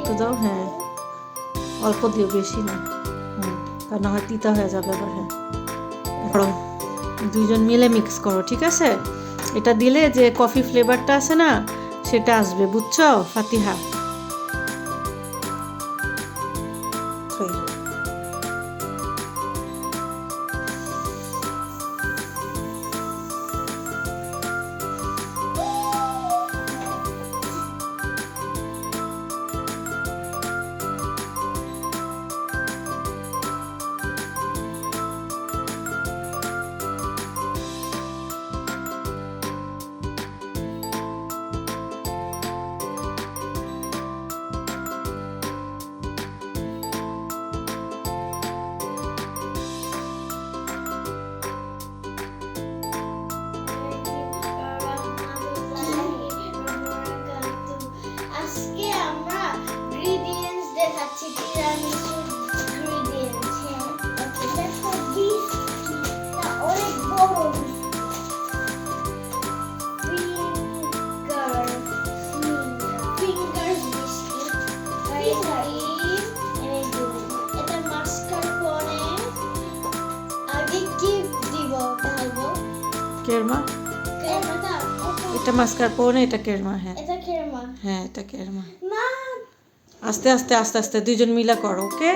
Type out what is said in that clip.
একটু দাও, হ্যাঁ অল্প দিও, বেশি না, কারণ না হয় তিতা হয়ে যাবে আবার। হ্যাঁ করো, দুইজন মিলে মিক্স করো, ঠিক আছে? এটা দিলে যে কফি ফ্লেভারটা আছে না, সেটা আসবে, বুঝছো ফাতিহা? আজকে আমরা ingredients দেখাচ্ছি, তিরামিসু ingredients। ওকে, দেখো বিস্কিটটা অনেক বড়, ফিঙ্গার বিস্কিট, এটা মাস্কারপোনে। আগে কি দিব বলবো? কেরমা, এটা মাস্কারপোনে, এটা কেরমা। হ্যাঁ এটা কেরমা। হ্যাঁ এটা কেরমা। না আস্তে আস্তে আস্তে আস্তে দুইজন মিলা করো, ওকে?